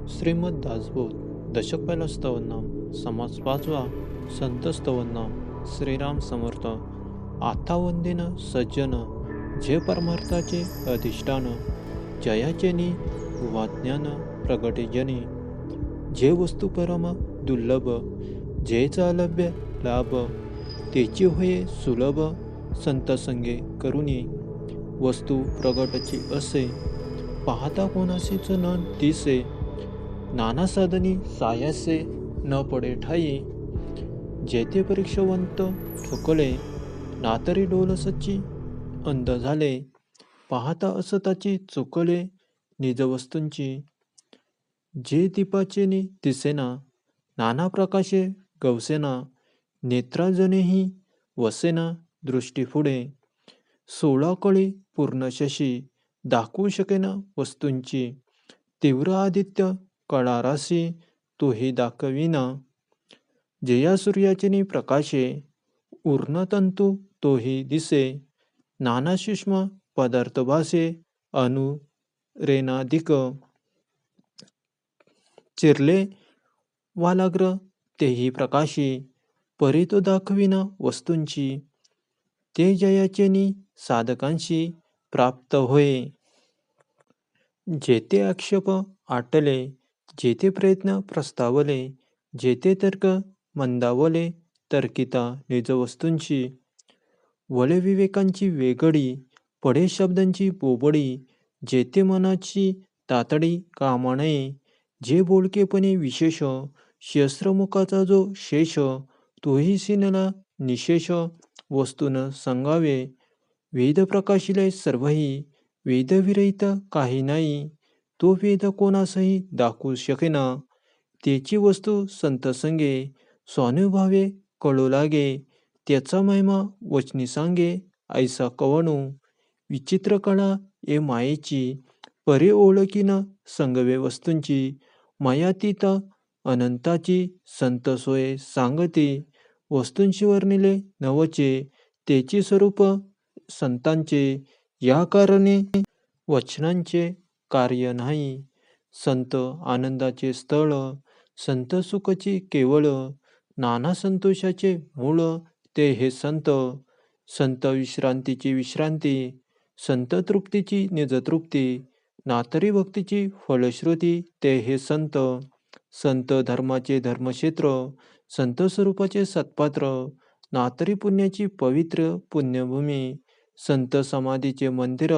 श्रीमद दासबोध दशक पहिला स्तवनाम समास पाचवा संत स्तवनाम श्रीराम समर्थ आता वंदिन सज्जन जे परमार्थाचे अधिष्ठान जयाचेनी वाज्ञान प्रगटेजनी जे वस्तू परम दुर्लभ जेचा लभ्य लाभ तेची होये सुलभ संत संगे करुणी वस्तू प्रगटची असे पाहता कोणासीच न दिसे नाना साधनी सायासे न पडे ठाई जेथे परीक्षावंत ठोकले नातरी डोल सच्ची अंध झाले पाहता असताची चुकले निज वस्तूंची जे दीपाचे दिसेना नाना प्रकाशे गवसेना नेत्राजनेही वसेना दृष्टी पुढे 16 कळी पूर्ण शशी दाखवू शकेना वस्तूंची तीव्र आदित्य कळारासी तोही दाखविना जया सूर्याचे प्रकाशे उर्णतंतू तोही दिसे नाना सूक्ष्म पदार्थ भासे अणु रेनाधिक चिरले वालाग्र तेही प्रकाशी परी तो दाखविना वस्तूंची ते जयाचे साधकांशी प्राप्त होय जेथे आक्षेप आटले जेथे प्रयत्न प्रस्तावले जेथे तर्क मंदावले तर्किता निज वस्तूंची वळे विवेकांची वेगळी पडे शब्दांची बोबडी जेथे मनाची तातडी कामा नये जे बोलकेपणे विशेष शस्त्रमुखाचा जो शेष तोही सिनला निशेष वस्तून सांगावे वेद प्रकाशिले सर्वही वेदविरहित काही नाही तो वेद कोणासही दाखवू शकेना त्याची वस्तू संत संगे स्वानुभवावे कळू लागे त्याचा महिमा वचनी सांगे ऐसा कवणू विचित्र कळा ए मायेची परे ओळखीन संगवे वस्तूंची मायातीत अनंताची संत सोय सांगती वस्तूंशी वर्णिले नवचे त्याची स्वरूप संतांचे या कारणे वचनांचे कार्य नाही संत आनंदाचे स्थळ संत सुखची केवळ नाना संतोषाचे मूळ ते हे संत संत विश्रांतीची विश्रांती संत तृप्तीची निजतृप्ती नातरी भक्तीची फलश्रुती ते हे संत संत धर्माचे धर्मक्षेत्र संत स्वरूपाचे सत्पात्र नातरी पुण्याची पवित्र पुण्यभूमी संत समाधीचे मंदिर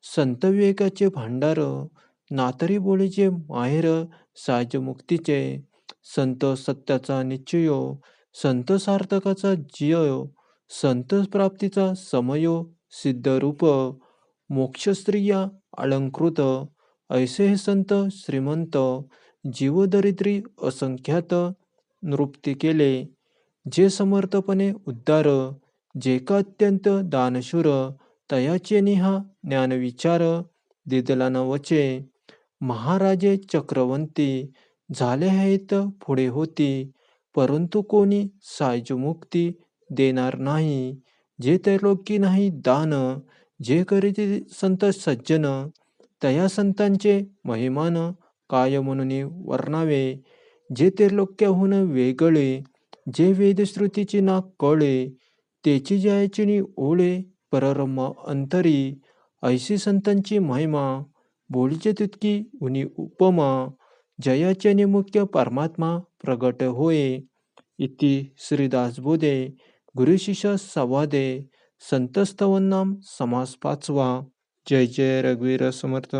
संत विवेकाचे भांडार नातरी बोलीचे माहेर साजमुक्तीचे संत सत्याचा निश्चय संत सार्थकाचा जिय संत प्राप्तीचा समयो सिद्धरूप मोक्षस्त्रिया अलंकृत ऐसे हे संत श्रीमंत जीवदरिद्री असंख्यात नृप्ती केले जे समर्थपणे उद्धार जे का अत्यंत दानशूर तयाचे निहा ज्ञानविचार दिदला न वचे महाराजे चक्रवंती झाले आहेत पुढे होती परंतु कोणी सायजमुक्ती देणार नाही जे त्रैलोकी नाही दान जे करीते संत सज्जन तया संतांचे महिमान काय म्हणून वर्णावे जे त्रैलोक्याहून वेगळे जे वेदश्रुतीची ना कळे तेची जयाचिनी ओळे परब्रह्म अंतरी ऐशी संतांची महिमा बोलीचे तितकी उनी उपमा जयाचे मुख्य परमात्मा प्रगट होय इति श्रीदासबोधे गुरुशिष्य संवादे संत स्तवनाम समास पाचवा जय जय रघुवीर समर्थ